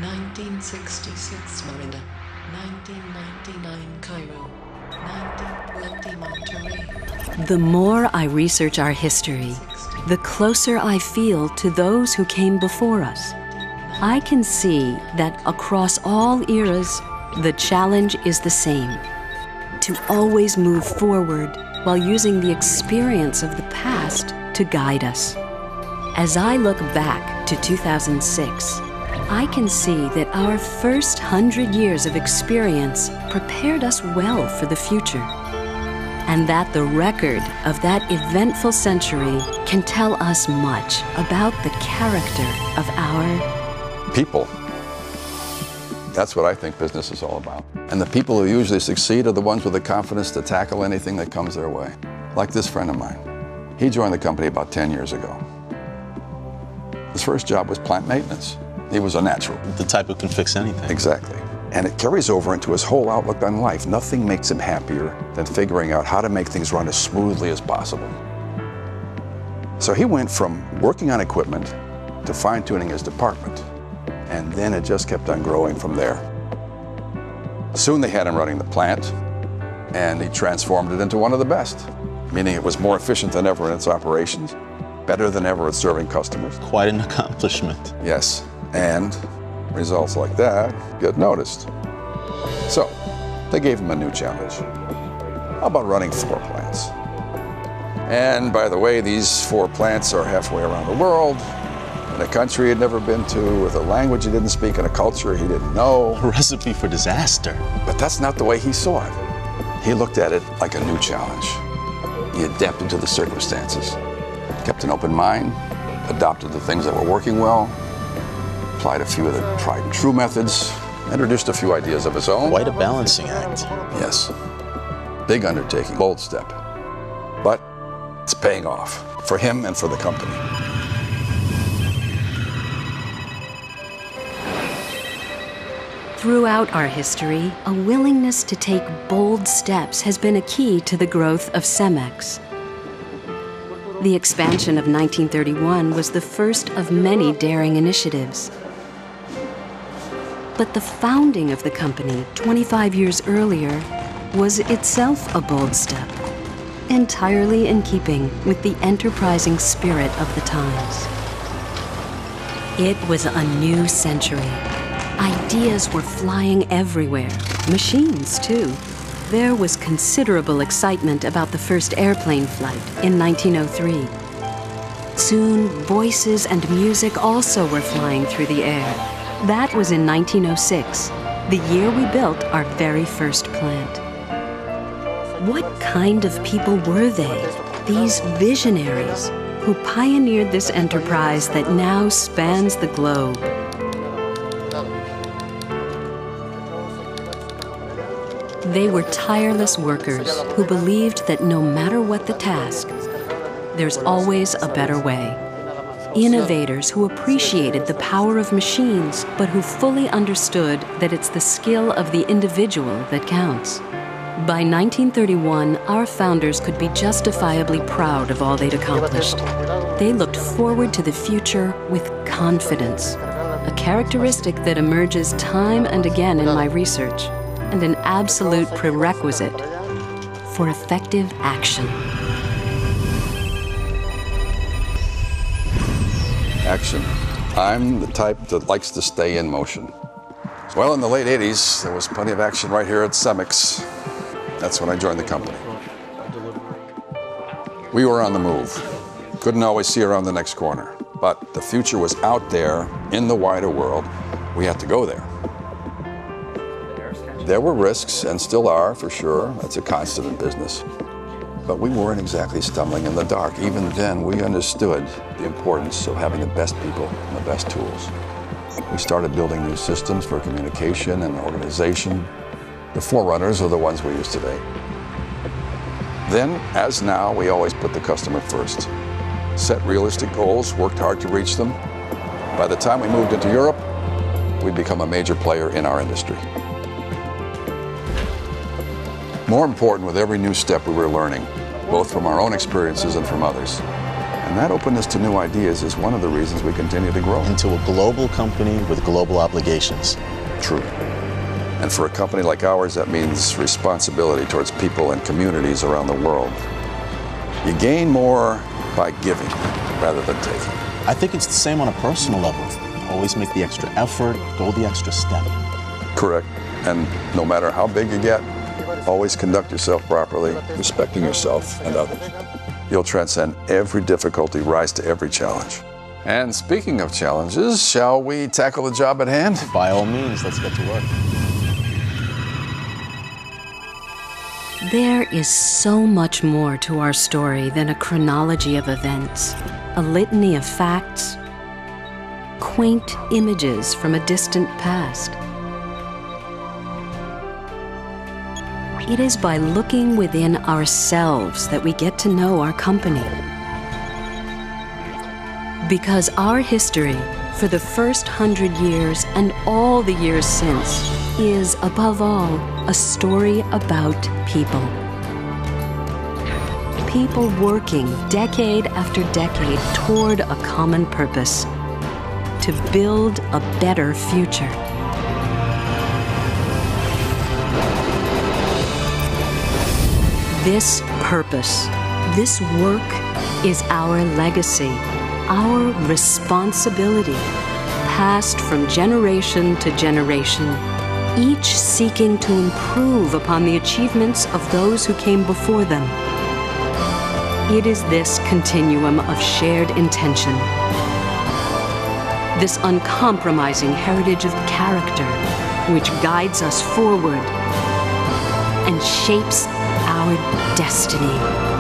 1966 Manila, 1999 Cairo, 1920 Monterey. The more I research our history, the closer I feel to those who came before us. I can see that across all eras, the challenge is the same: to always move forward while using the experience of the past to guide us. As I look back to 2006, I can see that our first 100 years of experience prepared us well for the future, and that the record of that eventful century can tell us much about the character of our people. That's what I think business is all about. And the people who usually succeed are the ones with the confidence to tackle anything that comes their way. Like this friend of mine. He joined the company about 10 years ago. His first job was plant maintenance. He was a natural. The type who can fix anything. Exactly. And it carries over into his whole outlook on life. Nothing makes him happier than figuring out how to make things run as smoothly as possible. So he went from working on equipment to fine-tuning his department. And then it just kept on growing from there. Soon they had him running the plant, and he transformed it into one of the best, meaning it was more efficient than ever in its operations, better than ever at serving customers. Quite an accomplishment. Yes, and results like that get noticed. So they gave him a new challenge. How about running 4 plants? And by the way, these 4 plants are halfway around the world, in a country he'd never been to, with a language he didn't speak, and a culture he didn't know. A recipe for disaster. But that's not the way he saw it. He looked at it like a new challenge. He adapted to the circumstances, kept an open mind, adopted the things that were working well, applied a few of the tried and true methods, introduced a few ideas of his own. Quite a balancing act. Yes. Big undertaking, bold step. But it's paying off for him and for the company. Throughout our history, a willingness to take bold steps has been a key to the growth of Cemex. The expansion of 1931 was the first of many daring initiatives. But the founding of the company 25 years earlier was itself a bold step, entirely in keeping with the enterprising spirit of the times. It was a new century. Ideas were flying everywhere, machines too. There was considerable excitement about the first airplane flight in 1903. Soon, voices and music also were flying through the air. That was in 1906, the year we built our very first plant. What kind of people were they, these visionaries, who pioneered this enterprise that now spans the globe? They were tireless workers who believed that no matter what the task, there's always a better way. Innovators who appreciated the power of machines, but who fully understood that it's the skill of the individual that counts. By 1931, our founders could be justifiably proud of all they'd accomplished. They looked forward to the future with confidence, a characteristic that emerges time and again in my research, and an absolute prerequisite for effective action. Action. I'm the type that likes to stay in motion. Well, in the late 80s, there was plenty of action right here at Cemex. That's when I joined the company. We were on the move. Couldn't always see around the next corner, but the future was out there in the wider world. We had to go there. There were risks, and still are, for sure. That's a constant in business. But we weren't exactly stumbling in the dark. Even then, we understood the importance of having the best people and the best tools. We started building new systems for communication and organization. The forerunners are the ones we use today. Then, as now, we always put the customer first. Set realistic goals, worked hard to reach them. By the time we moved into Europe, we'd become a major player in our industry. More important with every new step we were learning, both from our own experiences and from others. And And that openness to new ideas is one of the reasons we continue to grow. Into a global company with global obligations. True. And for a company like ours, that means responsibility towards people and communities around the world. You gain more by giving rather than taking. I think it's the same on a personal level. Always make the extra effort, go the extra step. Correct. And no matter how big you get, always conduct yourself properly, respecting yourself and others. You'll transcend every difficulty, rise to every challenge. And speaking of challenges, shall we tackle the job at hand? By all means, let's get to work. There is so much more to our story than a chronology of events, a litany of facts, quaint images from a distant past. It is by looking within ourselves that we get to know our company. Because our history, for the first 100 years and all the years since, is, above all, a story about people. People working decade after decade toward a common purpose, to build a better future. This purpose, this work, is our legacy, our responsibility, passed from generation to generation, each seeking to improve upon the achievements of those who came before them. It is this continuum of shared intention, this uncompromising heritage of character, which guides us forward and shapes our destiny.